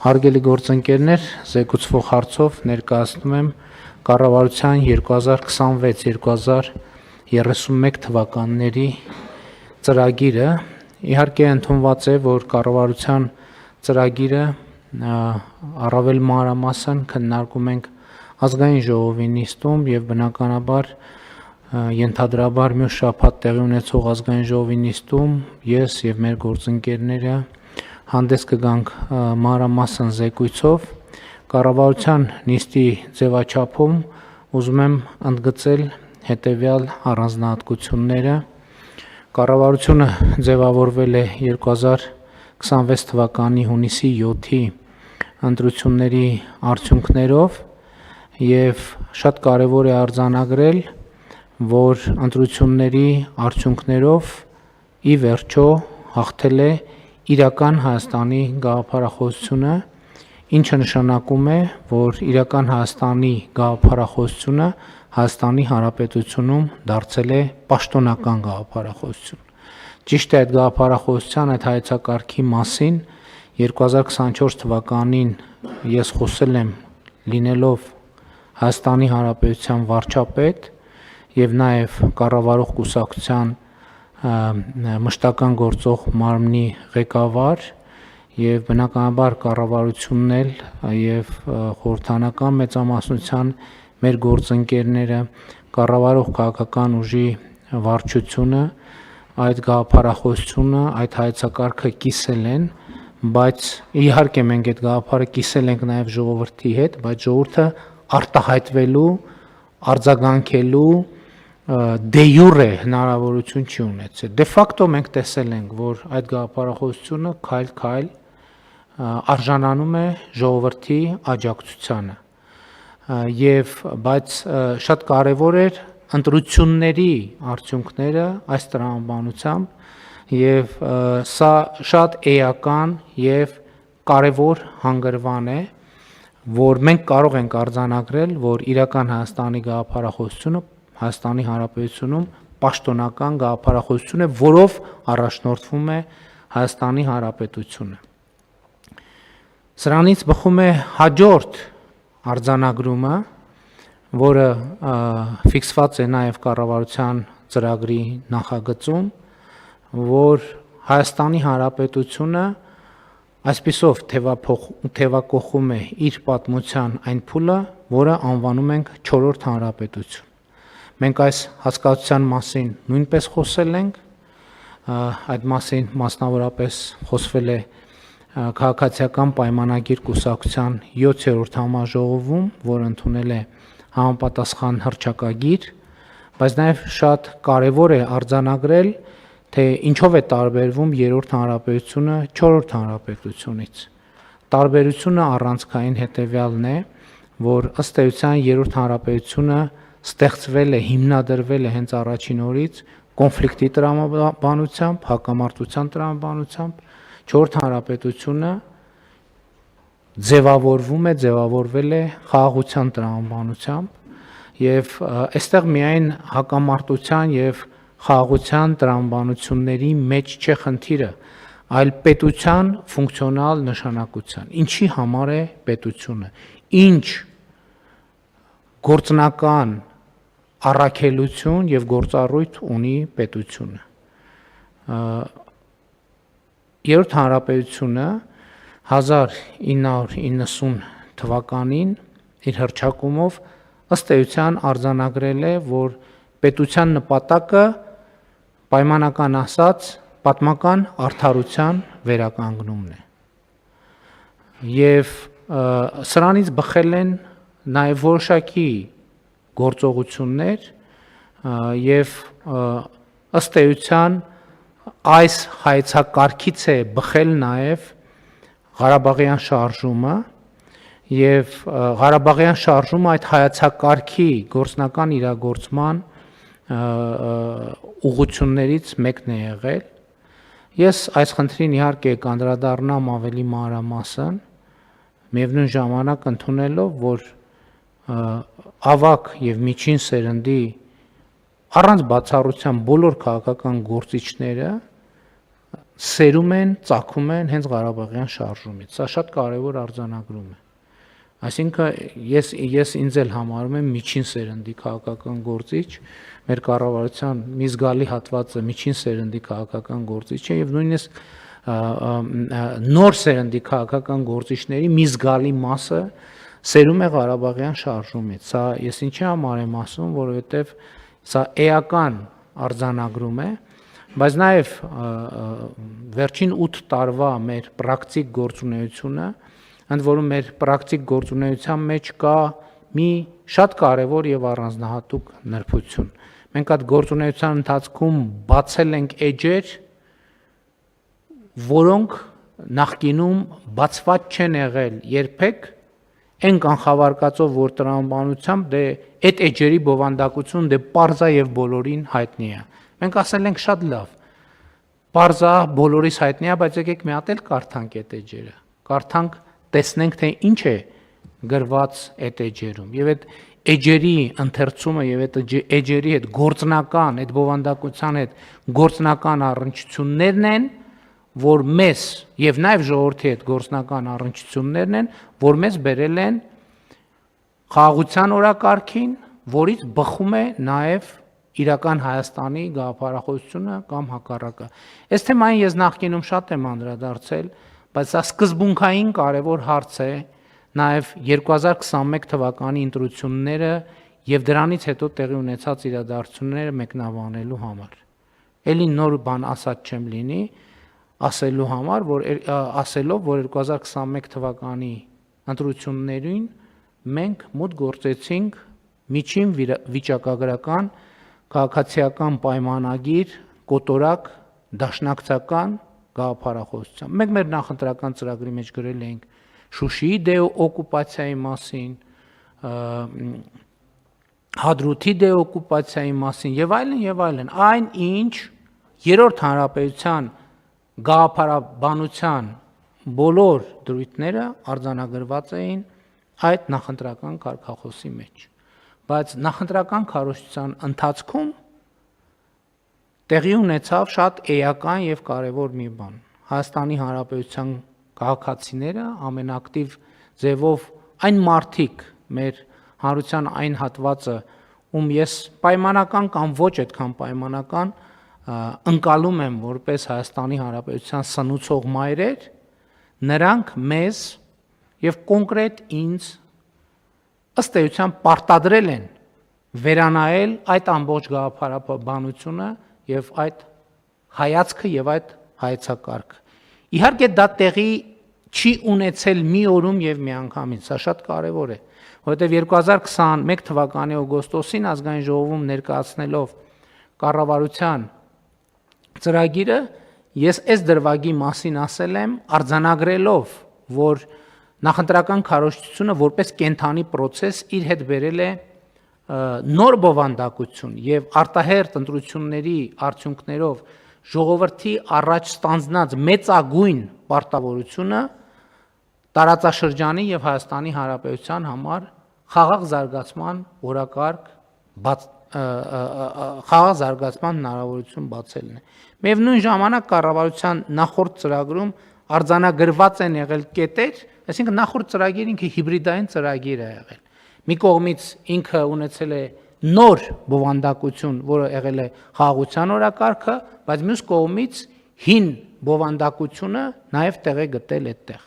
Հարգելի գործընկերներ, զեկուցվող հարցով ներկայացնում եմ կառավարության 2026-2031 թվականների ծրագիրը։ Իհարկե ընդունված է, որ կառավարության ծրագիրը առավել մանրամասն քննարկում ենք ազգային ժողովի նիստում եւ բնականաբար ենթադրաբար մյուս շաբաթ տեղի ունեցող ազգային ժողովի նիստում ես եւ մեր գործընկերները հանդես կգանք մանրամասն զեկույցով կառավարության նիստի ձևաչափում ուզում եմ ընդգծել հետևյալ առանձնահատկությունները կառավարությունը ձևավորվել է 2026 թվականի հունիսի 7-ի ընտրությունների արդյունքներով եւ շատ կարեւոր է արձանագրել որ ընտրությունների արդյունքներով ի վերջո հաղթել է իրական Հայաստանի գաղափարախոսությունը, ինչը նշանակում է, որ իրական Հայաստանի գաղափարախոսությունը Հայաստանի Հանրապետությունում դարձել է պաշտոնական գաղափարախոսություն։ Ճիշտ է այդ գաղափարախոսության այդ հայեցակարգի մասին 2024 թվականին ես խոսել եմ լինելով Հայաստանի Հանրապետության վարչապետ եւ նաեւ կառավարող կուսակցության մշտական գործող մարմնի ղեկավար եւ բնականաբար կառավարությունն էլ եւ խորհրդանական մեծամասնության մեր գործընկերները կառավարող քաղաքական ուժի վարչությունը այդ գաղափարախոսությունը այդ հայեցակարգը կիսել են, բայց իհարկե մենք այդ գաղափարը կիսել ենք նաեւ ժողովրդի հետ, բայց ժողովուրդը արտահայտվելու, արձագանքելու դե յուրե հնարավորություն չի ունեցել։ Դե ֆակտո մենք տեսել ենք, որ այդ գաղափարախոսությունը քայլ-քայլ արժանանում է ժողովրդի աջակցությանը։ Եվ բայց շատ կարևոր էր ընտրությունների արդյունքները այս տրամաբանությամբ եւ սա շատ էական եւ կարևոր հանգրվան է, որ մենք կարող ենք արձանագրել, որ իրական Հայաստանի գաղափարախոսությունը Հայաստանի Հանրապետությունում պաշտոնական գաղափարախոսություն է, որով առաջնորդվում է Հայաստանի Հանրապետությունը։ Սրանից բխում է հաջորդ արձանագրումը, որը ֆիքսված է նաև կառավարության ծրագրի նախագծում, որ Հայաստանի Հանրապետությունը այսպիսով թևակողում է իր պատմության այն փուլը, որը անվանում ենք 4-րդ հանրապետություն։ Մենք այս հասկացության մասին նույնպես խոսել ենք, այդ մասին մասնավորապես խոսվել է քաղաքացիական պայմանագիր կուսակցության 7-րդ համաժողովում, որը ընդունել է համապատասխան հռչակագիր, բայց նաև շատ կարևոր է արձանագրել, թե ինչով է տարբերվում 3-րդ հանրապետությունը 4-րդ հանրապետությունից։ Տարբերությունը առանցքային հետևյալն է, որ ըստ էության 3-րդ հանրապետությունը ստեղծվել է, հիմնադրվել է հենց առաջին օրից կոնֆլիկտի տրամաբանությամբ, հակամարտության տրամաբանությամբ, 4-րդ հանրապետությունը ձևավորվել է խաղաղության տրամաբանությամբ եւ այստեղ միայն հակամարտության եւ խաղաղության տրամաբանությունների մեջ չէ խնդիրը, այլ պետության ֆունկցիոնալ նշանակության։ Ինչի համար է պետությունը։ Ինչ գործնական առաքելություն եւ գործառույթ ունի պետությունը։ 3-րդ հանրապետությունը 1990 թվականին իր հռչակումով ըստ էության արձանագրել է, որ պետության նպատակը պայմանական ասած պատմական արդարության վերականգնումն է։ Եվ սրանից բխել են նաև որոշակի գործողություններ եւ ըստ էության այս հայեցակարգից է բխել նաև Ղարաբաղյան շարժումը եւ Ղարաբաղյան շարժումը այդ հայեցակարգի գործնական իրագործման ուղղություններից մեկն է եղել։ Ես այս խնդրին իհարկե կանդրադառնամ ավելի մանրամասն, միևնույն ժամանակ ընդունելով, որ ավակ եւ միջին սերնդի առանց բացառության բոլոր քաղաքական գործիչները սերում են, ծագում են հենց Ղարաբաղյան շարժումից։ Սա շատ կարևոր արձանագրում է։ Այսինքն ես ինձ էլ համարում եմ միջին սերնդի քաղաքական գործիչ, մեր կառավարության մի զգալի հատվածը միջին սերնդի քաղաքական գործիչ է եւ նույնիսկ նոր սերնդի քաղաքական գործիչների մի զգալի մասը սերում է Ղարաբաղյան շարժումից։ Սա ես ինչի համար եմ ասում, որովհետեւ սա էական արձանագրում է, բայց նաեւ վերջին 8 տարվա մեր պրակտիկ գործունեությունը, ընդ որում մեր պրակտիկ գործունեության մեջ կա մի շատ կարևոր եւ առանձնահատուկ նրբություն։ Մենք այդ գործունեության ընթացքում բացել ենք էջեր, որոնք նախկինում բացված չեն եղել երբեք, այն կանխավարկածով, որ տրամաբանությամբ այդ էջերի բովանդակություն պարզա եւ բոլորին հայտնի է։ Մենք ասել ենք շատ լավ, պարզա բոլորիս հայտնի է, բայց եկեք մի հատ էլ կարդանք այդ էջերը, կարդանք, տեսնենք, թե ինչ է գրված այդ էջերում եւ այդ էջերի ընթերցումը եւ այդ էջերի հետ գործնական, այդ բովանդակության հետ գործնական առնչություններն են, որ մեզ եւ նաեւ ժողովրդի հետ գործնական առնչություններն են, որ մեզ բերել են խաղաղության օրակարգին, որից բխում է նաեւ իրական Հայաստանի գաղափարախոսությունը կամ հակառակը։ Այս թեմային ես նախկինում շատ եմ անդրադարձել, բայց սա սկզբունքային կարևոր հարց է նաեւ 2021 թվականի ընտրությունները եւ դրանից հետո տեղի ունեցած իրադարձությունները մեկնաբանելու համար։ Էլի նոր բան ասած չեմ լինի, ասելով, որ 2021 թվականի ընտրություններին մենք մոտ գործեցինք միջին վիճակագրական քաղաքացիական պայմանագիր, կոտորակ, դաշնակցական գաղափարախոսությամբ։ Մենք մեր նախընտրական ծրագրի մեջ գրել ենք Շուշիի դեօկուպացիայի մասին, Հադրութի դեօկուպացիայի մասին եւ այլն, այն ինչ երրորդ հանրապետության գաղափարաբանության բոլոր դրույթները արձանագրված էին այդ նախընտրական կարգախոսի մեջ, բայց նախընտրական քարոզչության ընթացքում տեղի ունեցավ շատ էական եւ կարեւոր մի բան։ Հայաստանի Հանրապետության քաղաքացիները ամենաակտիվ ձևով այն մարդիկ մեր հանրության այն հատվածը, ում ես պայմանական կամ ոչ այդքան պայմանական ընկալում եմ որպես Հայաստանի Հանրապետության սնուցող մայրեր, նրանք մեզ եւ կոնկրետ ինձ ըստ էության պարտադրել են վերանայել այդ ամբողջ գաղափարաբանությունը եւ այդ հայացքը եւ այդ հայեցակարգը։ Իհարկե դա տեղի չի ունեցել մի օրում եւ մի անգամից, սա շատ կարեւոր է, որովհետեւ 2021 թվականի օգոստոսին ազգային ժողովում ներկայացնելով կառավարության ծրագիրը ես այս դրվագի մասին ասել եմ արձանագրելով, որ նախընտրական քարոզչությունը որպես կենթանի process իր հետ բերել է նոր բովանդակություն եւ արտահերտ ընտրությունների արդյունքներով ժողովրդի առաջ ստանձնած մեծագույն պարտավորությունը տարածաշրջանի եւ Հայաստանի Հանրապետության համար խաղաղ զարգացման օրակարգ խաղաղ զարգացման հնարավորություն բացելն է։ Միևնույն ժամանակ կառավարության նախորդ ծրագրում արձանագրված են եղել կետեր, այսինքն նախորդ ծրագիրը ինքը հիբրիդային ծրագիր է եղել։ Մի կողմից ինքը ունեցել է նոր բովանդակություն, որը եղել է խաղաղության օրակարգը, բայց մյուս կողմից հին բովանդակությունը նաև տեղ է գտել այդտեղ։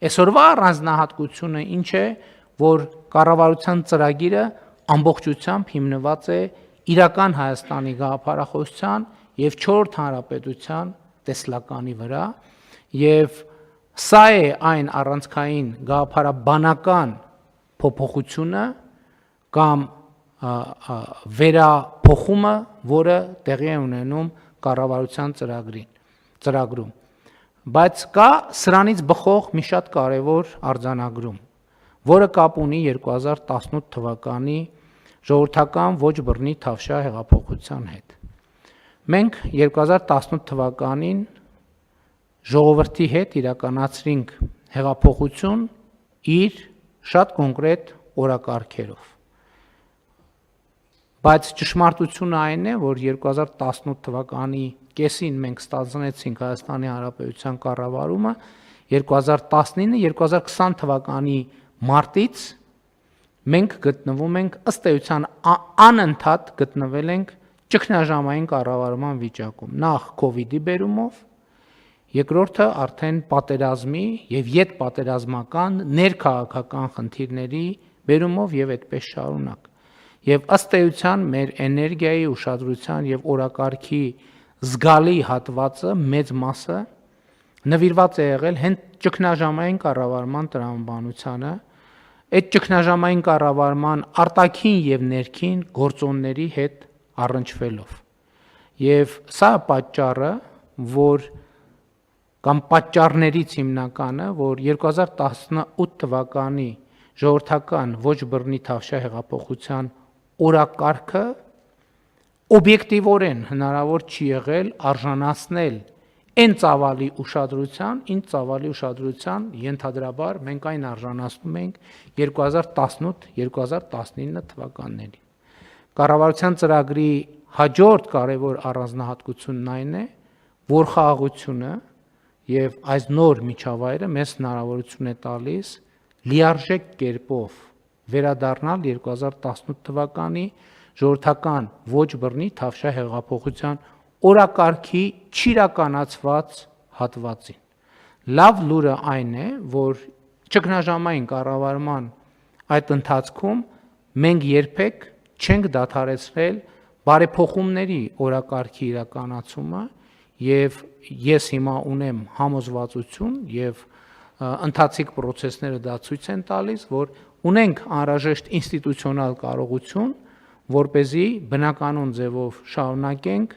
Այսօրվա առանձնահատկությունը ինչ է, որ կառավարության ծրագիրը ամբողջությամբ հիմնված է իրական Հայաստանի գաղափարախոսության եւ 4-րդ հանրապետության տեսլականի վրա, եւ սա է այն առանցքային գաղափարաբանական փոփոխությունը կամ վերափոխումը, որը տեղի է ունենում կառավարության ծրագրում, բայց կա սրանից բխող մի շատ կարևոր արձանագրում, որը կապ ունի 2018 թվականի ժողովրդական ոչ բռնի Թավշյա հեղափոխության հետ։ Մենք 2018 թվականին ժողովրդի հետ իրականացրինք հեղափոխություն իր շատ կոնկրետ օրակարգերով։ Բայց ճշմարտությունը այն է, որ 2018 թվականի կեսին մենք ստանձնեցինք Հայաստանի Հանրապետության կառավարումը 2019-2020 թվականի մարտից մենք գտնվում ենք ըստ էության անընդհատ գտնվել ենք ճգնաժամային կառավարման վիճակում նախ COVID-ի բերումով երկրորդը արդեն պատերազմի եւ յետպատերազմական ներքաղաքական խնդիրների բերումով եւ այդպես շարունակ եւ ըստ էության մեր էներգիայի ուշադրության եւ օրակարգի զգալի հատվածը մեծ մասը նվիրված է եղել հենց ճգնաժամային կառավարման տրամաբանությանը այդ ճգնաժամային կառավարման արտաքին եւ ներքին գործոնների հետ առնչվելով եւ սա պատճառը որ կամ պատճառներից հիմնականը որ 2018 թվականի ժողովրդական ոչ բռնի Թավշյա հեղափոխության օրակարգը օբյեկտիվորեն հնարավոր չի եղել արժանացնել այն ծավալի ուշադրության, ինչ ծավալի ուշադրության ենթադրաբար մենք այն արժանացնում ենք 2018-2019 թվականներին։ Կառավարության ծրագրի հաջորդ կարևոր առանձնահատկությունն այն է, որ խաղաղությունը եւ այս նոր միջավայրը մեզ հնարավորություն է տալիս լիարժեք կերպով վերադառնալ 2018 թվականի ժողովրդական ոչ բռնի Թավշյա հեղափոխության օրակարգի չիրականացված հատվածին։ Լավ լուրը այն է, որ ճգնաժամային կառավարման այդ ընթացքում մենք երբեք չենք դադարեցրել բարեփոխումների օրակարգի իրականացումը եւ ես հիմա ունեմ համոզվածություն եւ ընթացիկ process-ները դա ցույց են տալիս, որ ունենք անհրաժեշտ ինստիտուցիոնալ կարողություն, որպեսզի բնականon ձևով շարունակենք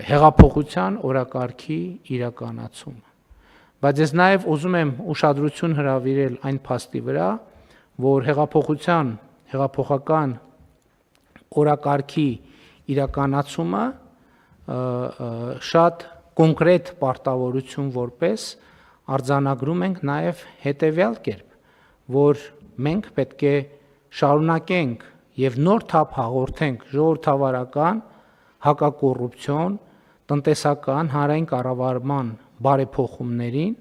հեղափոխության օրակարգի իրականացումը։ Բայց ես նաև ուզում եմ ուշադրություն հրավիրել այն փաստի վրա, որ հեղափոխական օրակարգի իրականացումը շատ կոնկրետ պարտավորություն որպես արձանագրում ենք նաև հետևյալ կերպ, որ մենք պետք է շարունակենք եւ նոր թափ հաղորդենք ժողովրդավարական, հակակոռուպցիոն, տնտեսական, հանրային կառավարման բարեփոխումներին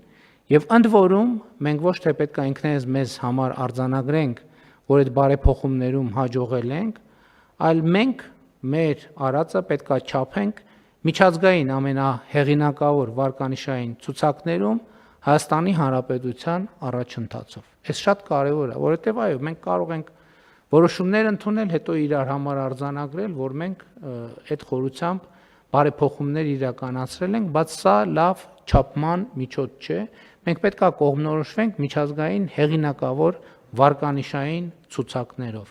եւ ընդ որում մենք ոչ թե պետք է ինքներս մեզ համար արձանագրենք, որ այդ բարեփոխումներում հաջողել ենք, այլ մենք մեր արածը պետք է չափենք միջազգային ամենահեղինակավոր վարկանիշային ցուցակներում Հայաստանի Հանրապետության առաջընթացով։ Այս շատ կարևոր է, որովհետեւ այո, մենք կարող ենք որոշումներ ընդունել, հետո իրար համար արձանագրել, որ մենք այդ խորությամբ բարեփոխումներ իրականացրել ենք, բայց սա լավ չափման միջոց չէ։ Մենք պետք է կողմնորոշվենք միջազգային հեղինակավոր վարկանիշային ցուցակներով։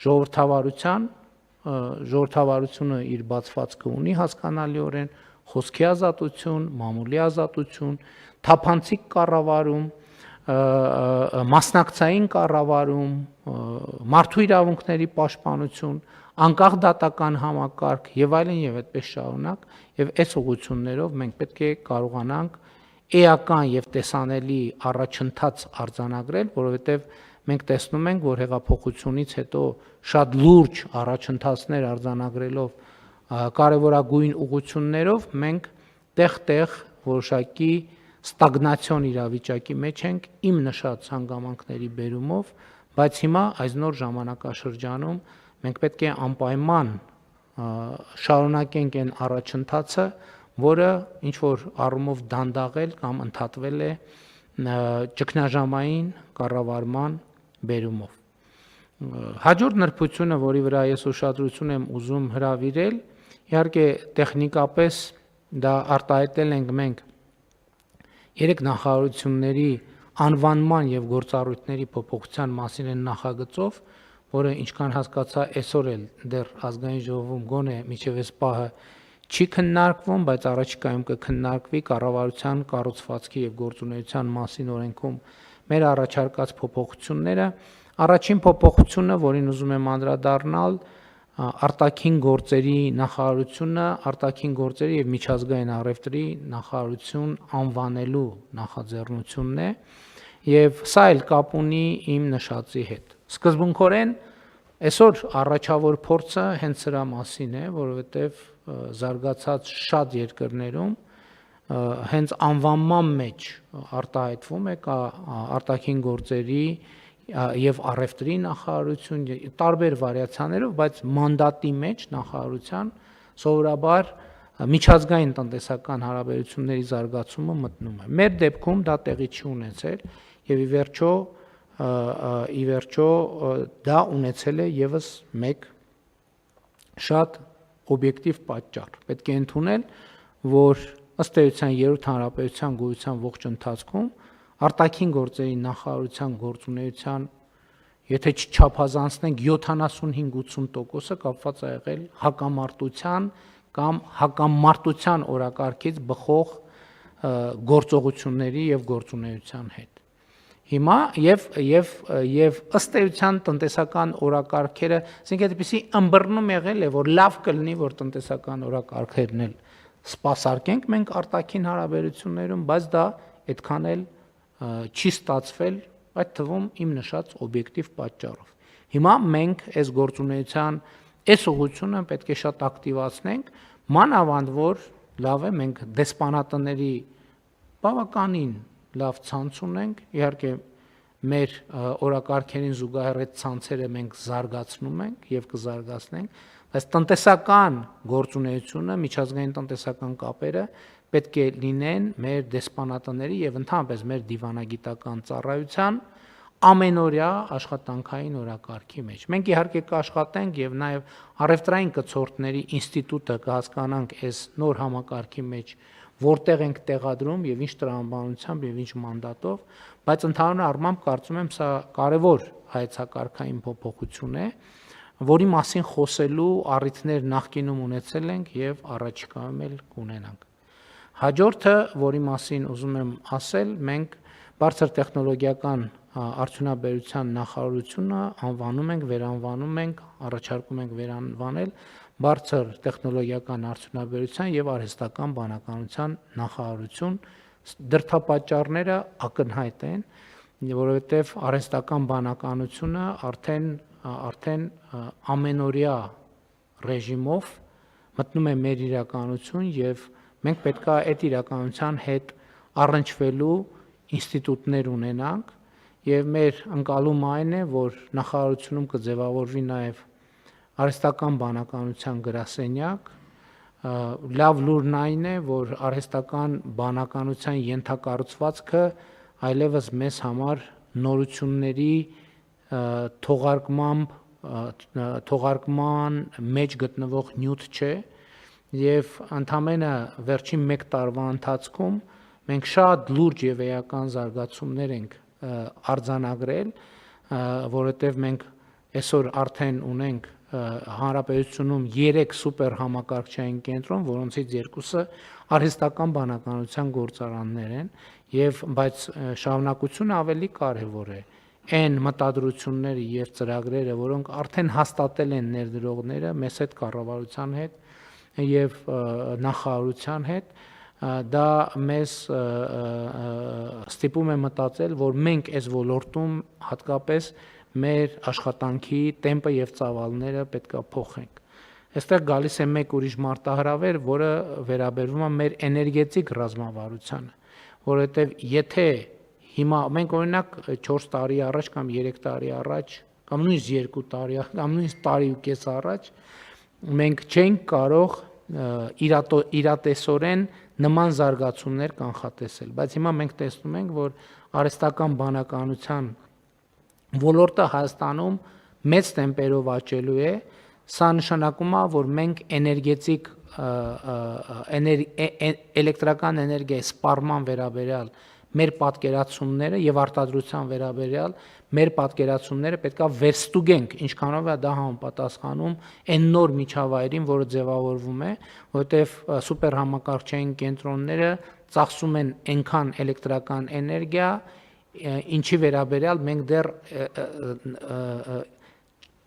Ժողովրդավարությունը իր բացվածքը ունի հասկանալիորեն, խոսքի ազատություն, մամուլի ազատություն, թափանցիկ կառավարում, մասնակցային կառավարում, մարդու իրավունքների պաշտպանություն, անկախ դատական համակարգ եւ այլն եւ այդպես շարունակ եւ այս ուղղություններով մենք պետք է կարողանանք էական եւ տեսանելի առաջընթաց արձանագրել, որովհետեւ մենք տեսնում ենք, որ հեղափոխությունից հետո շատ լուրջ առաջընթացներ արձանագրելով կարևորագույն ուղղություններով մենք տեղ-տեղ որոշակի ստագնացիոն իրավիճակի մեջ ենք իմ նշած հանգամանքների բերումով, բայց հիմա այս նոր ժամանակաշրջանում մենք պետք է անպայման շարունակենք այն առաջընթացը, որը ինչ որ առումով դանդաղել կամ ընդհատվել է ճգնաժամային կառավարման բերումով։ Հաջորդ նրբությունը, որի վրա ես ուշադրություն եմ ուզում հրավիրել, իհարկե տեխնիկապես դա արտահայտել ենք մենք 3 նախարարությունների անվանման եւ գործառույթների փոփոխության մասին են նախագծով, որը ինչքան հասկացա այսօր էլ դեռ ազգային ժողովում գոնե միջև այս պահը չի քննարկվում, բայց առաջիկայում կքննարկվի կառավարության կառուցվածքի եւ գործունեության մասին օրենքում մեր առաջարկած փոփոխությունները։ Առաջին փոփոխությունը, որին ուզում եմ անդրադառնալ, արտաքին գործերի նախարարությունը արտաքին գործերի եւ միջազգային առևտրի նախարարություն անվանելու նախաձեռնությունն է եւ սա էլ կապ ունի իմ նշածի հետ։ Սկզբունքորեն այսօր առաջավոր փորձը հենց սրա մասին է, որովհետեւ զարգացած շատ երկրներում հենց անվանման մեջ արտահայտվում է կա արտաքին գործերի եւ առևտրի նախարարություն տարբեր վարիացիաներով, բայց մանդատի մեջ նախարարության սովորաբար միջազգային տնտեսական հարաբերությունների զարգացումը մտնում է։ Մեր դեպքում դա տեղի չի ունեցել եւ ի վերջո դա ունեցել է եւս մեկ շատ օբյեկտիվ պատճառ։ Պետք է ընդունել, որ ըստ էության երրորդ հանրապետության գոյության ողջ ընթացքում արտաքին գործերի նախարարության գործունեության եթե չչափազանցնենք 75-80%-ը կապված է եղել հակամարտության կամ հակամարտության օրակարգից բխող գործողությունների եւ գործունեության հետ։ Հիմա եւ ըստ էության տնտեսական օրակարգերը, ասենք այդպեսի ըմբռնում եղել է, որ լավ կլինի, որ տնտեսական օրակարգերն էլ սպասարկենք մենք արտաքին հարաբերություններում, բայց դա այդքան էլ չի ստացվել, այդ թվում իմ նշած օբյեկտիվ պատճառով։ Հիմա մենք այս գործունեության այս ուղղությունը պետք է շատ ակտիվացնենք, մանավանդ որ լավ է մենք դեսպանատների բավականին լավ ցանց ունենք, իհարկե մեր օրակարգերին զուգահեռ այդ ցանցերը մենք զարգացնում ենք եւ կզարգացնենք, բայց տնտեսական գործունեությունը, միջազգային տնտեսական կապերը պետք է լինեն մեր դեսպանատների եւ ընդհանրապես մեր դիվանագիտական ծառայության ամենօրյա աշխատանքային օրակարգի մեջ։ Մենք իհարկե կաշխատենք եւ նաեւ առևտրային կցորդների ինստիտուտը կհասկանանք այս նոր համակարգի մեջ, որտեղ ենք տեղադրում եւ ինչ տրամաբանությամբ եւ ինչ մանդատով, բայց ընդհանուր առմամբ կարծում եմ սա կարեւոր հայեցակարգային փոփոխություն է, որի մասին խոսելու առիթներ նախկինում ունեցել ենք եւ առաջիկայում էլ կունենանք։ Հաջորդը, որի մասին ուզում եմ ասել, մենք բարձր տեխնոլոգիական արդյունաբերության նախարարությունը անվանում ենք, վերանվանում ենք, առաջարկում ենք վերանվանել բարձր տեխնոլոգիական արդյունաբերության եւ արհեստական բանականության նախարարություն։ Դրդապատճառները ակնհայտ են, որովհետեւ արհեստական բանականությունը արդեն ամենօրյա ռեժիմով մտնում է մեր իրականություն եւ մենք պետք է այդ իրականության հետ առնչվելու ինստիտուտներ ունենանք եւ մեր ընկալումը այն է, որ նախարարությունում կձևավորվի նաեւ արհեստական բանականության գրասենյակ, լավ լուրն այն է, որ արհեստական բանականության ենթակառուցվածքը այլևս մեզ համար նորությունների թողարկման մեջ գտնվող նյութ չէ եւ ընդամենը վերջին 1 տարվա ընթացքում մենք շատ լուրջ եւ էական զարգացումներ ենք արձանագրել, որովհետեւ մենք այսօր արդեն ունենք հանրապետությունում 3 սուպեր համակարգչային կենտրոն, որոնցից 2-ը արհեստական բանականության գործարաններ են եւ բայց շարունակությունը ավելի կարեւոր է այն մտադրությունները եւ ծրագրերը, որոնք արդեն հաստատել են ներդրողները մեծ հետ կառավարության հետ եւ նախարարության հետ, դա մեզ ստիպում է մտածել, որ մենք այս ոլորտում հատկապես մեր աշխատանքի տեմպը եւ ծավալները պետք է փոխենք։ Այստեղ գալիս է մեկ ուրիշ մարտահրավեր, որը վերաբերվում է մեր էներգետիկ ռազմավարությանը, որովհետեւ եթե հիմա մենք օրինակ 4 տարի առաջ կամ 3 տարի առաջ կամ նույնիսկ 2 տարի կամ նույնիսկ տարի ու կես առաջ մենք չենք կարող իրատեսորեն նման զարգացումներ կանխատեսել, բայց հիմա մենք տեսնում ենք, որ արհեստական բանականության ոլորտը Հայաստանում մեծ տեմպերով աճելու է, սա նշանակում է, որ մենք էներգետիկ էլեկտրական էներգիայի սպառման վերաբերյալ մեր պատկերացումները եւ արտադրության վերաբերյալ մեր պատկերացումները պետքա վերստուգենք, ինչքանով է դա համապատասխանում այն նոր միջավայրին, որը ձևավորվում է, որովհետեւ սուպեր համակարգչային կենտրոնները ծախսում են այնքան էլեկտրական էներգիա, ինչի վերաբերյալ մենք դեռ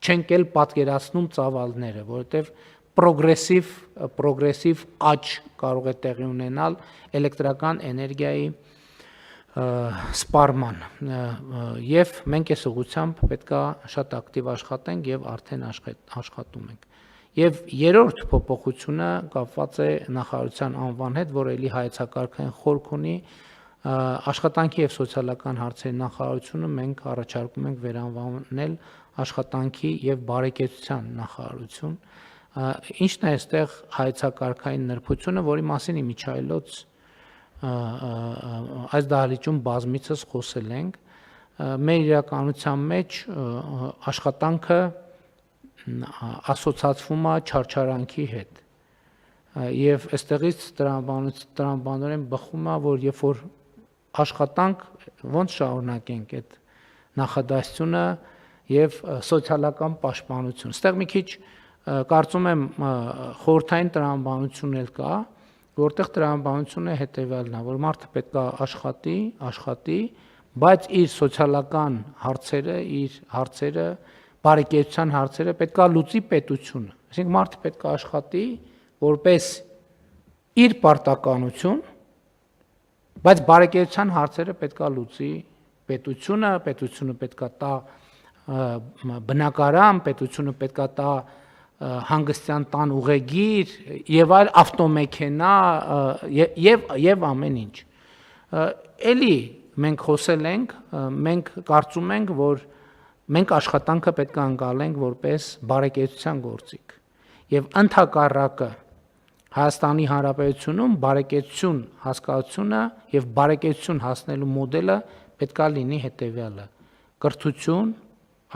չենք էլ պատկերացնում ծավալները, որովհետեւ պրոգրեսիվ աճ կարող է տեղի ունենալ էլեկտրական էներգիայի սպառման եւ մենք այս ուղղությամբ պետքա շատ ակտիվ աշխատենք եւ արդեն աշխատում ենք։ Եվ երրորդ փոփոխությունը կապված է նախարարության անվան հետ, որ էլի հայեցակարգային խորք ունի, աշխատանքի եւ սոցիալական հարցերի նախարարությունը մենք առաջարկում ենք վերանվանել աշխատանքի եւ բարեկեցության նախարարություն։ Ինչն է այստեղ հայեցակարգային նրբությունը, որի մասին իմիջայլոց այս դահլիճում բազմիցս խոսել ենք, մեր իրականության մեջ աշխատանքը ասոցացվում է չարչարանքի հետ։ Եվ այստեղից տրամաբանորեն բխում է, որ երբ որ աշխատանք ոնց շարունակենք այդ նախադասությունը եւ սոցիալական պաշտպանություն։ Այստեղ մի քիչ կարծում եմ խորհրդային տրամաբանություն էլ կա, որտեղ տրամաբանությունը հետեւյալն է, որ մարդը պետք է աշխատի, բայց իր սոցիալական հարցերը, բարեկեցության հարցերը պետք է լուծի պետությունը։ Այսինքն մարդը պետք է աշխատի որպես իր պարտականություն, բայց բարեկեցության հարցերը պետք է լուծի պետությունը պետք է տա բնակարան, պետությունը պետք է տա հանգստյան տան ուղեգիր եւ այլ ավտոմեքենա եւ ամեն ինչ։ Էլի մենք խոսել ենք, մենք կարծում ենք, որ մենք աշխատանքը պետք է անցալենք որպես բարեկեցության գործիք եւ ընդհակառակը Հայաստանի Հանրապետությունում բարեկեցություն հասկացությունը եւ բարեկեցություն հասնելու մոդելը պետք է լինի հետեւյալը. կրթություն,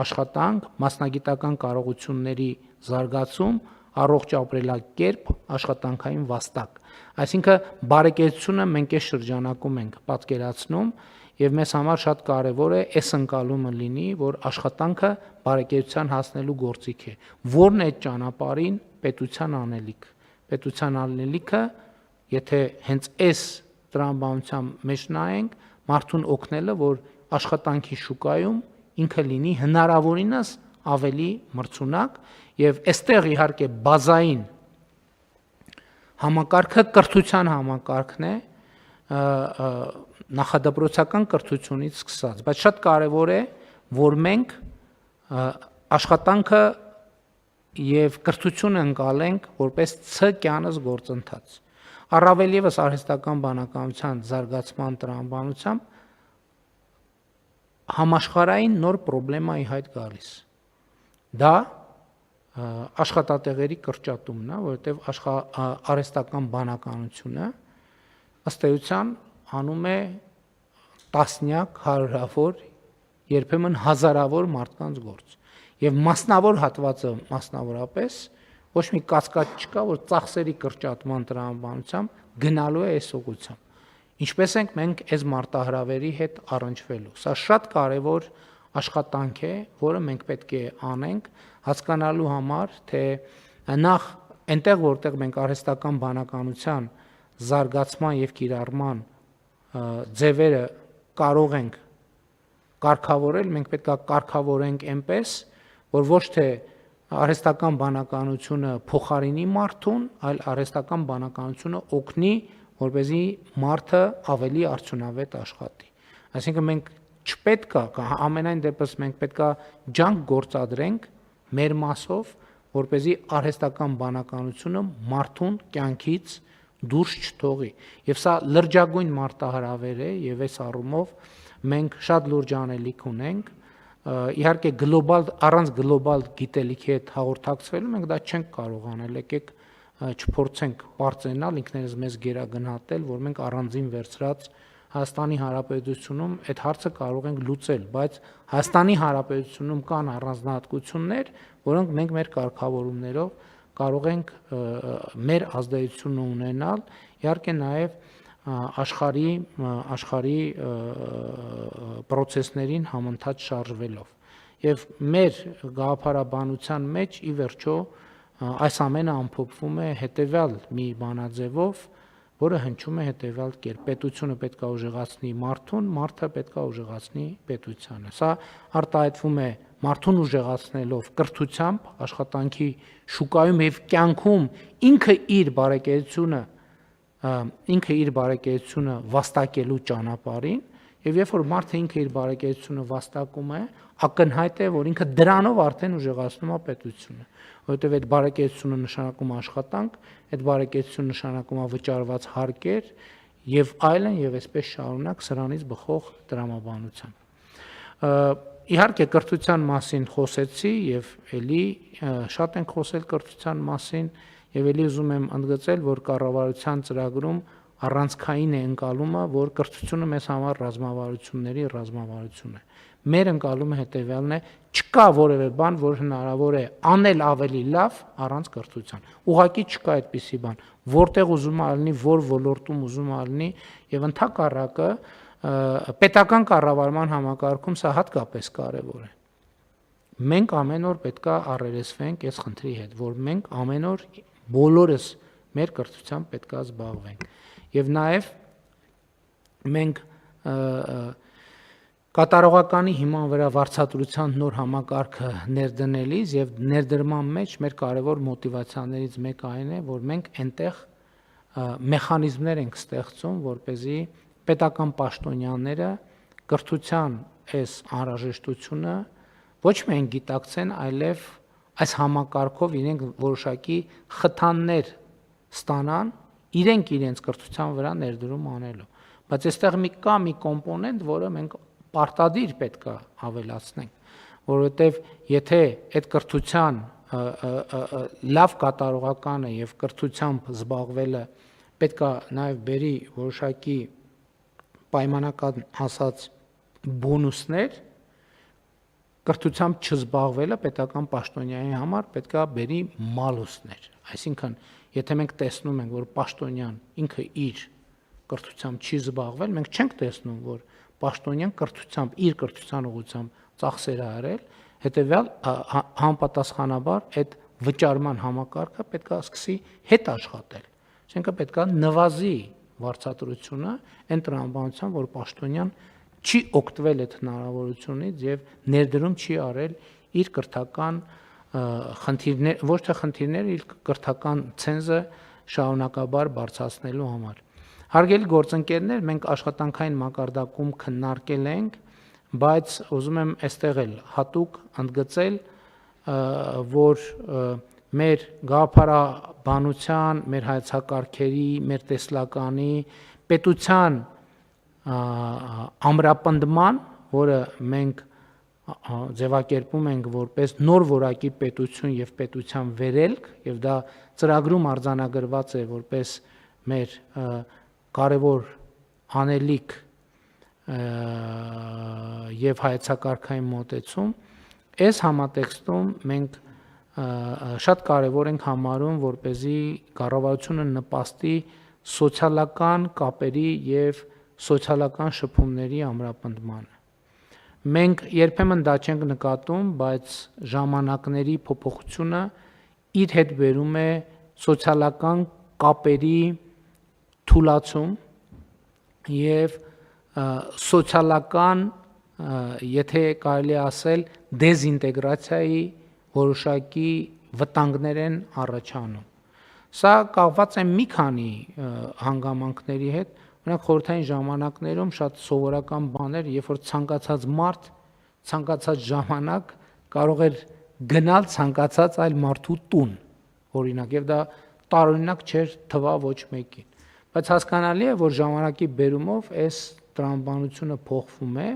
աշխատանք, մասնագիտական կարողությունների զարգացում, առողջ ապրելակերպ, աշխատանքային վաստակ։ Այսինքն բարեկեցությունը մենք այս շրջանակում ենք պատկերացնում եւ մեզ համար շատ կարեւոր է այս ընկալումը լինի, որ աշխատանքը բարեկեցության հասնելու գործիք է։ Որն է այդ ճանապարհին պետության անելիք։ Պետության անելիքը, եթե հենց այս տրամաբանության մեջ նայենք, մարդուն օգնելը, որ աշխատանքի շուկայում ինքը լինի հնարավորինս ավելի մրցունակ եւ այստեղ իհարկե բազային համակարգը կրթության համակարգն է, նախադպրոցական կրթությունից սկսած, բայց շատ կարեւոր է, որ մենք աշխատանքը եւ կրթությունը ընկալենք որպես ցկյանս գործընթաց։ Առավել եւս արհեստական բանականության զարգացման տրամաբանությամբ համաշխարհային նոր պրոբլեմայի հայտ գալիս։ Դա աշխատատեղերի կրճատումն է, որովհետեւ արհեստական բանականությունը ըստ էության անում է տասնյակ, հարյուրավոր, երբեմն հազարավոր մարդկանց գործ։ Եվ մասնավոր հատվածը մասնավորապես ոչ մի կասկած չկա, որ ծախսերի կրճատման տրամաբանությամբ գնալու է այս ուղղությամբ։ Ինչպես ենք մենք այս մարտահրավերի հետ առնչվելու։ Սա շատ կարևոր աշխատանք է, որը մենք պետք է անենք, հասկանալու համար, թե նախ այնտեղ, որտեղ մենք արհեստական բանականության զարգացման եւ կիրառման ձևերը կարող ենք կարգավորել, մենք պետք է կարգավորենք այնպես, որ ոչ թե արհեստական բանականությունը փոխարինի մարդուն, այլ արհեստական բանականությունը օգնի, որպեսզի մարդը ավելի արդյունավետ աշխատի։ Այսինքն մենք չպետք է, ամենայն դեպս մենք պետք է ջանք գործադրենք մեր մասով, որպեսզի արհեստական բանականությունը մարդուն կյանքից դուրս չթողի։ Եվ սա լրջագույն մարտահրավեր է եւ այս առումով մենք շատ լուրջ անելիք ունենք։ Իհարկե առանց գլոբալ գիտելիքի հետ հաղորդակցվելու մենք դա չենք կարող անել, եկեք չփորձենք բարձրանալ ինքներս մեզ գերագնահատել, որ մենք առանձին վերցրած Հայաստանի Հանրապետությունում այդ հարցը կարող ենք լուծել, բայց Հայաստանի Հանրապետությունում կան առանձնահատկություններ, որոնք մենք մեր կարգավորումներով կարող ենք մեր ազդեցությունը ունենալ, իհարկե նաև աշխարհի պրոցեսներին համընթաց շարժվելով։ Եվ մեր գաղափարաբանության մեջ ի վերջո այս ամենը ամփոփվում է հետևյալ մի բանաձևով, որը հնչում է հետևյալ կերպ. պետությունը պետք է ուժեղացնի մարդուն, մարդը պետք է ուժեղացնի պետությանը։ Սա արտահայտվում է մարդուն ուժեղացնելով կրթությամբ, աշխատանքի շուկայում եւ կյանքում ինքը իր բարեկեցությունը վաստակելու ճանապարհին Եվ երբ որ մարդը ինքը իր բարեկեցությունը վաստակում է, ակնհայտ է, որ ինքը դրանով արդեն ուժեղացնում է պետությունը, որովհետև այդ բարեկեցությունը նշանակում է աշխատանք, այդ բարեկեցությունը նշանակում է վճարված հարկեր եւ այլն եւ այսպես շարունակ սրանից բխող դրամաբանությամբ։ Իհարկե կրթության մասին խոսեցի եւ ելի շատ ենք խոսել կրթության մասին եւ ելի ուզում եմ ընդգծել, որ կառավարության ծրագրում առանցքային է ընկալումը, որ կրթությունը մեզ համար ռազմավարությունների ռազմավարություն է։ Մեր ընկալումը հետեւյալն է, չկա որևէ բան, որ հնարավոր է անել ավելի լավ առանց կրթության։ Ուղղակի չկա այդպիսի բան, որտեղ ուզում ալնի, որ ոլորտում ուզում ալնի եւ ընդհակառակը պետական կառավարման համակարգում սա հատկապես կարեւոր է։ Մենք ամեն օր պետքա առերեսվենք այս խնդրի հետ, որ մենք ամեն օր բոլորս մեր կրթությամբ պետքա զբաղվենք։ Եվ նաև մենք կատարողականի հիման վրա վարձատրության նոր համակարգը ներդնելիս եւ ներդրման մեջ մեր կարևոր մոտիվացիաներից մեկը այն է, որ մենք այնտեղ մեխանիզմներ ենք ստեղծում, որպեսզի պետական պաշտոնյաները կրթության այս անհրաժեշտությունը ոչ միայն գիտակցեն, այլև այս համակարգով իրենք որոշակի խթաններ ստանան իրենք իրենց կրթության վրա ներդրում անելու, բայց այստեղ մի կոմպոնենտ, որը մենք պարտադիր պետք է ավելացնենք, որովհետև եթե այդ կրթության լավ կատարողականը եւ կրթությամբ զբաղվելը պետք է նաեւ բերի որոշակի պայմանական ասած բոնուսներ, կրթությամբ չզբաղվելը պետական պաշտոնյայի համար պետք է բերի մալուսներ, այսինքն եթե մենք տեսնում ենք, որ պաշտոնյան ինքը իր կրթությամբ չի զբաղվել, մենք չենք տեսնում, որ պաշտոնյան կրթությամբ իր կրթության ուղղությամբ ծախսեր է արել, հետեւյալ համապատասխանաբար այդ վճարման համակարգը պետք է սկսի հետ աշխատել։ Այսինքն պետք է նվազի վարձատրությունը այն տրամաբանությամբ, որ պաշտոնյան չի օգտվել այդ հնարավորությունից եւ ներդրում չի արել իր կրթական խնդիրներ, ոչ թե խնդիրները, իր կրթական ցենզը շարունակաբար բարձրացնելու համար։ Հարգելի գործընկերներ, մենք աշխատանքային մակարդակում քննարկել ենք, բայց ուզում եմ այստեղ էլ հատուկ ընդգծել, որ մեր գաղափարաբանության, մեր հայեցակարգերի, մեր տեսլականի, պետության ամրապնդման, որը մենք ձևակերպում ենք որպես նոր որակի պետություն եւ պետության վերելք եւ դա ծրագրում արձանագրված է որպես մեր կարևոր անելիք եւ հայեցակարգային մոտեցում, այս համատեքստում մենք շատ կարևոր ենք համարում, որպեսզի կառավարությունը նպաստի սոցիալական կապերի եւ սոցիալական շփումների ամրապնդմանը։ Մենք երբեմն դա չենք նկատում, բայց ժամանակների փոփոխությունը իր հետ բերում է սոցիալական կապերի թուլացում եւ սոցիալական, եթե կարելի ասել, դեզինտեգրացիայի որոշակի վտանգներ են առաջանում։ Սա կապված է մի քանի հանգամանքների հետ, օրինակ խորհրդային ժամանակներում շատ սովորական բաներ, երբ որ ցանկացած մարդ, ցանկացած ժամանակ կարող էր գնալ ցանկացած այլ մարդու տուն, օրինակ, եւ դա տարօրինակ չէր թվա ոչ մեկին։ Բայց հասկանալի է, որ ժամանակի բերումով այս տրամաբանությունը փոխվում է,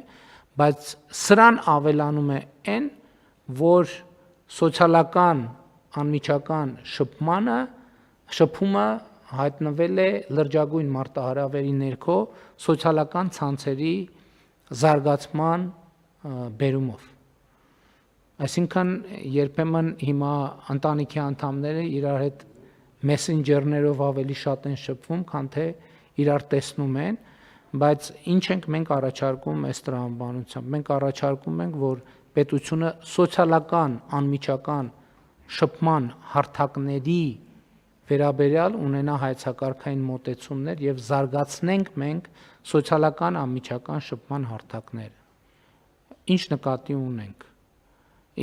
բայց սրան ավելանում է այն, որ սոցիալական անմիջական շփումը հայտնվել է լրջագույն մարտահրավերի ներքո սոցիալական ցանցերի զարգացման բերումով։ Այսինքն երբեմն հիմա ընտանիքի անդամները իրար հետ մեսենջերներով ավելի շատ են շփվում, քան թե իրար տեսնում են, բայց ինչ ենք մենք առաջարկում այս տրամաբանությամբ։ Մենք առաջարկում ենք, որ պետությունը սոցիալական անմիջական շփման հարթակների վերաբերյալ ունենա հայեցակարգային մոտեցումներ եւ զարգացնենք մենք սոցիալական անմիջական շփման հարթակները։ Ինչ նկատի ունենք։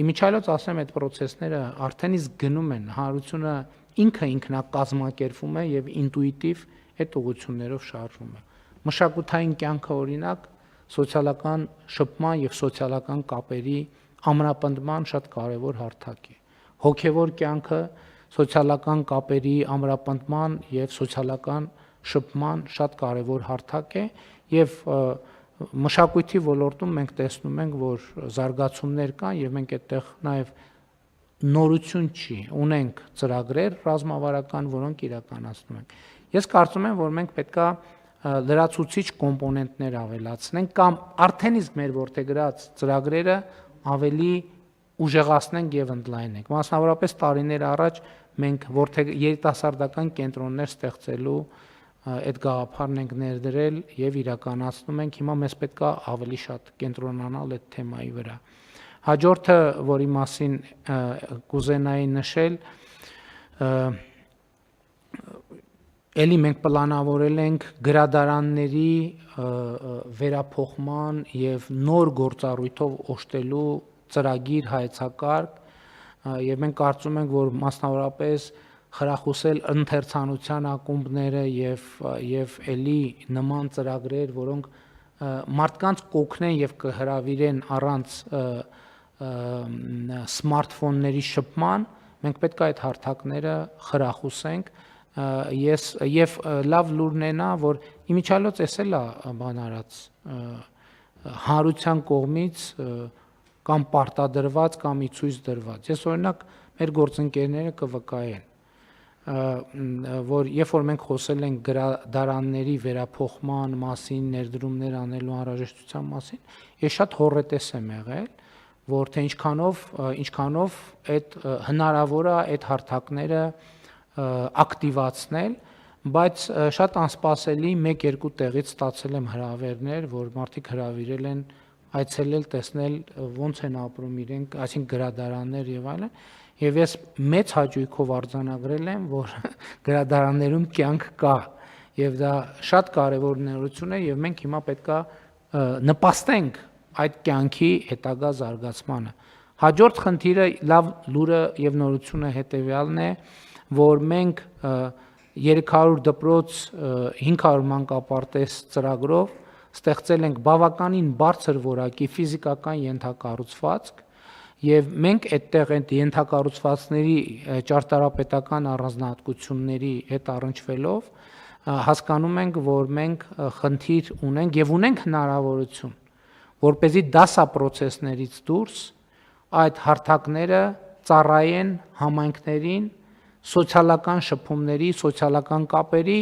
Իմիջիայլոց ասեմ, այդ process-ները արդեն իսկ գնում են, հանրությունը ինքը ինքնակազմակերպվում է եւ ինտուիտիվ այդ ուղղություններով շարժվում է։ Մշակութային կյանքը օրինակ սոցիալական շփման եւ սոցիալական կապերի ամրապնդման շատ կարևոր հարթակ է։ Հոգեվոր կյանքը սոցիալական կապերի ամրապնդման եւ սոցիալական շփման շատ կարևոր հարթակ է եւ մշակույթի ոլորտում մենք տեսնում ենք, որ զարգացումներ կան եւ մենք այդտեղ նաեւ նորություն չի, ունենք ծրագրեր ռազմավարական, որոնք իրականացնում ենք։ Ես կարծում եմ, որ մենք պետքա լրացուցիչ կոմպոնենտներ ավելացնենք կամ արդեն իսկ մեր որդեգրած ծրագրերը ավելի ուժեղացնենք եւ ընդլայնենք։ Մասնավորապես տարիներ առաջ մենք երիտասարդական կենտրոններ ստեղծելու այդ գաղափարն ենք ներդրել եւ իրականացնում ենք։ Հիմա մեզ պետքա ավելի շատ կենտրոնանալ այդ թեմայի վրա։ Հաջորդը, որի մասին կուզենայի նշել, էլի մենք պլանավորել ենք գրադարանների վերափոխման եւ նոր գործառույթով օժտելու ծրագիր հայեցակարգ եւ մենք կարծում ենք, որ մասնավորապես խրախուսել ընթերցանության ակումբները եւ էլի նման ծրագրեր, որոնք մարդկանց կօգնեն եւ կհրավիրեն առանց սմարթֆոնների շփման, մենք պետք է այդ հարթակները խրախուսենք եւ լավ լուրն է նա, որ իմիջիալոց էսել է բան արած հանրության կողմից կամ պարտադրված կամ ի ցույց դրված։ Ես օրինակ մեր գործընկերները կվկայեն, որ երբ որ մենք խոսել ենք գրադարանների վերափոխման մասին, ներդրումներ անելու անհրաժեշտության մասին, ես շատ հոռետես եմ եղել, որ թե ինչքանով այդ հնարավոր է այդ հարթակները ակտիվացնել, բայց շատ անսպասելի 1-2 տեղից ստացել եմ հրավերներ, որ մարդիկ հրավիրել են այցելել, տեսնել ոնց են ապրում իրենք, այսինքն գրադարաններ եւ այլն, եւ ես մեծ հաճույքով արձանագրել եմ, որ գրադարաններում կյանք կա եւ դա շատ կարեւոր նորություն է եւ մենք հիմա պետքա նպաստենք այդ կյանքի հետագա զարգացմանը։ Հաջորդ խնդիրը լավ լուրը եւ նորությունը հետեւյալն է, որ մենք 300 դպրոց 500 մանկապարտեզ ծրագրով ստեղծել ենք բավականին բարձր որակի ֆիզիկական ենթակառուցվածք եւ մենք այդտեղ այդ ենթակառուցվածքների ճարտարապետական առանձնահատկությունների հետ առնչվելով հասկանում ենք, որ մենք խնդիր ունենք եւ ունենք հնարավորություն, որպեսզի դասապրոցեսներից դուրս այդ հարթակները ծառայեն համայնքներին, սոցիալական շփումների, սոցիալական կապերի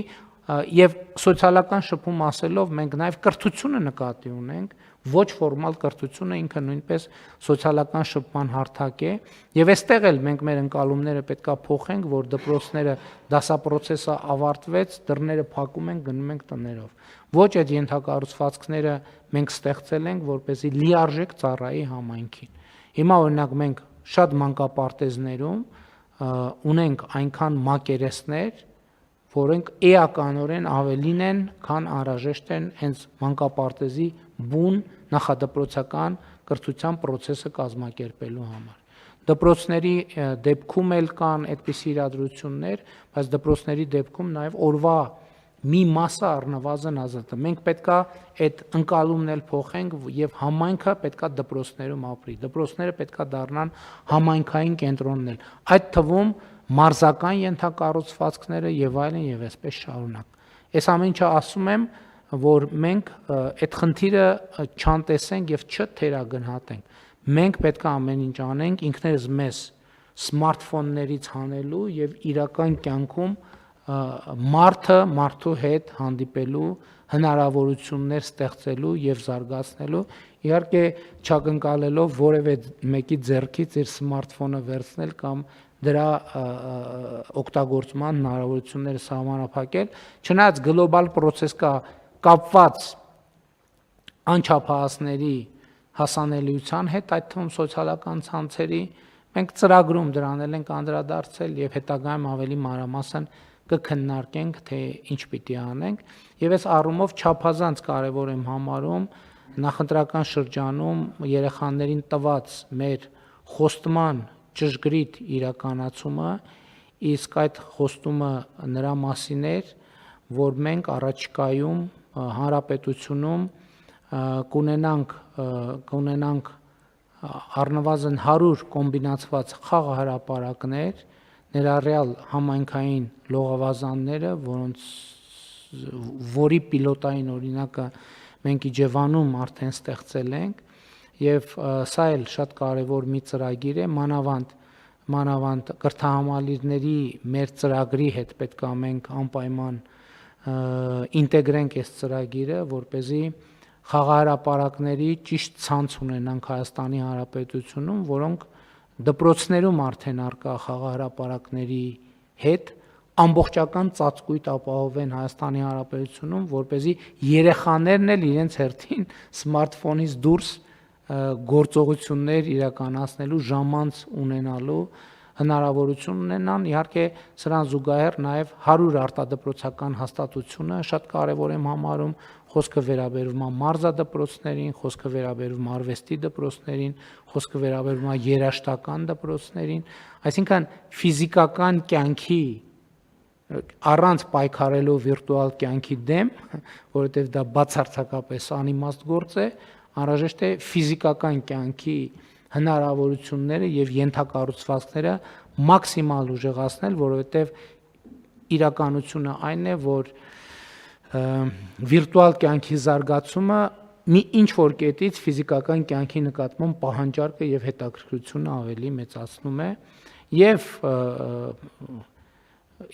եւ սոցիալական շփում ասելով մենք նաեւ կրթությունը նկատի ունենք, ոչ ֆորմալ կրթությունը ինքը նույնպես սոցիալական շփման հարթակ է եւ այստեղ էլ մենք մեր ընկալումները պետքա փոխենք, որ դպրոցները դասապրոցեսը ավարտվեց, դռները փակում ենք, գնում ենք տներով։ Ոչ այդ ենթակառուցվածքները մենք ստեղծել ենք, որպեսզի լիարժեք ծառայի համայնքին։ Հիմա օրինակ մենք շատ մանկապարտեզներում ունենք այնքան մակերեսներ, որոնք էականորեն ավելին են, քան անհրաժեշտ են հենց մանկապարտեզի բուն նախադպրոցական կրթության process-ը կազմակերպելու համար։ Դպրոցների դեպքում էլ կան այդպիսի իրադրություններ, բայց դպրոցների դեպքում նաև օրվա մի մասը առնվազն ազատ է։ Մենք պետքա այդ ընկալումն էլ փոխենք եւ համայնքը պետքա դպրոցներում ապրի։ Դպրոցները պետքա դառնան համայնքային կենտրոններ։ Այդ թվում մարզական ենթակառուցվածքները եւ այլն եւ այսպես շարունակ։ Այս ամեն ինչը ասում եմ, որ մենք այդ խնդիրը չանտեսենք եւ չթերագնահատենք։ Մենք պետք է ամեն ինչ անենք ինքներս մեզ սմարթֆոններից հանելու եւ իրական կյանքում մարդու հետ հանդիպելու հնարավորություններ ստեղծելու եւ զարգացնելու, իհարկե չակնկալելով որևէ մեկի ձեռքից իր սմարթֆոնը վերցնել կամ դրա օգտագործման հնարավորությունները սահմանափակել, չնայած գլոբալ process կա կապված անչափահասների հասանելիության հետ, այդ թվում սոցիալական ցանցերի, մենք ծրագրում դրան ենք անդրադարձել եւ հետագայում ավելի մանրամասն կքննարկենք, թե ինչ պիտի անենք, եւ այս առումով չափազանց կարեւոր եմ համարում նախընտրական շրջանում երեխաներին տված մեր խոստման ճշգրիտ իրականացումը, իսկ այդ խոստումը նրա մասին էր, որ մենք առաջիկայում հանրապետությունում կունենանք առնվազն 100 կոմբինացված խաղահրապարակներ, ներառյալ համայնքային լողավազանները, որի պիլոտային օրինակը մենք Իջևանում արդեն ստեղծել ենք, եւ սա էլ շատ կարեւոր մի ծրագիր է, մանավանդ կրթահամալիրների մեր ծրագրի հետ պետք է մենք անպայման ինտեգրենք այս ծրագիրը, որպեսզի խաղահրապարակների ճիշտ ցանց ունենանք Հայաստանի Հանրապետությունում, որոնք դպրոցներում արդեն արկա խաղահրապարակների հետ ամբողջական ծածկույթ ապահովեն Հայաստանի Հանրապետությունում, որպեսզի երեխաներն էլ իրենց հերթին սմարթֆոնից դուրս գործողություններ իրականացնելու ժամանց ունենալու հնարավորություն ունենան, իհարկե սրան զուգահեռ նաև 100 արտադպրոցական հաստատությունը շատ կարևոր եմ համարում, խոսքը վերաբերում է մարզադպրոցներին, խոսքը վերաբերում է արվեստի դպրոցներին, խոսքը վերաբերում է երաժշտական դպրոցներին, այսինքն ֆիզիկական կյանքի առանց պայքարելու վիրտուալ կյանքի դեմ, որովհետև դա բացարձակապես անիմաստ գործ է, անհրաժեշտ է ֆիզիկական կյանքի հնարավորությունները եւ ենթակառուցվածքները մաքսիմալ ուժեղացնել, որովհետև իրականությունը այն է, որ վիրտուալ կյանքի զարգացումը մի ինչ-որ կետից ֆիզիկական կյանքի նկատմամբ պահանջարկը եւ հետաքրքրությունը ավելի մեծացնում է եւ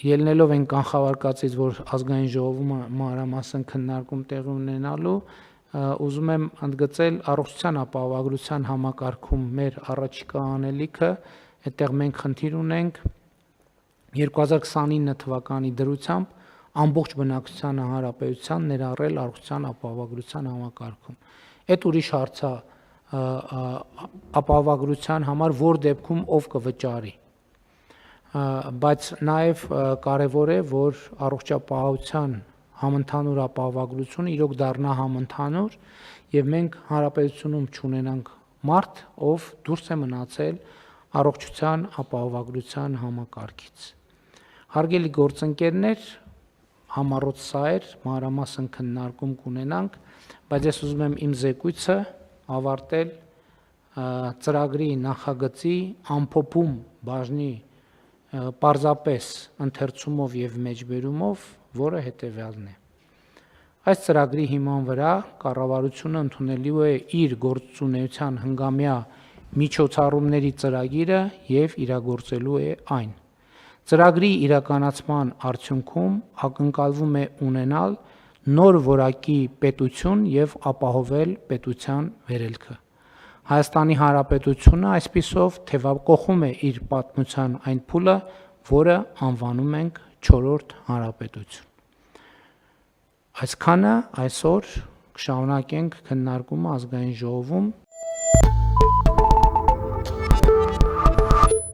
ելնելով այն կանխավարկածից, որ ազգային ժողովում մանրամասն քննարկում տեղի ունենալու, ուզում եմ ընդգծել առողջության ապահովագրության համակարգում մեր առաջիկա անելիքը, այդտեղ մենք խնդիր ունենք 2029 թվականի դրությամբ ամբողջ բնակչության հանրապետության ներառել առողջության ապահովագրության համակարգում։ Այդ ուրիշ հարց է ապահովագրության համար որ դեպքում ով կվճարի։ Բայց նաև կարևոր է, որ առողջապահության համընդհանուր ապահովագրությունը իրոք դառնա համընդհանուր եւ մենք հանրապետությունում չունենանք մարդ, ով դուրս է մնացել առողջության ապահովագրության համակարգից։ Հարգելի գործընկերներ, համառոտ սա էր, մանրամասն քննարկում կունենանք, բայց ես ուզում եմ իմ զեկույցը ավարտել ծրագրի նախագծի ամփոփում բաժնի պարզապես ընթերցումով եւ մեջբերումով, որը հետեւյալն է։ Այս ծրագրի հիման վրա կառավարությունը ընդունելու է իր գործունեության հնգամյա միջոցառումների ծրագիրը եւ իրագործելու է այն։ Ծրագրի իրականացման արդյունքում ակնկալվում է ունենալ նոր որակի պետություն եւ ապահովել պետության վերելքը։ Հայաստանի Հանրապետությունը այսպիսով թևակողում է իր պատմության այն փուլը, որը անվանում ենք 4-րդ հանրապետություն։ Այսքանը այսօր կշարունակենք քննարկումը ազգային ժողովում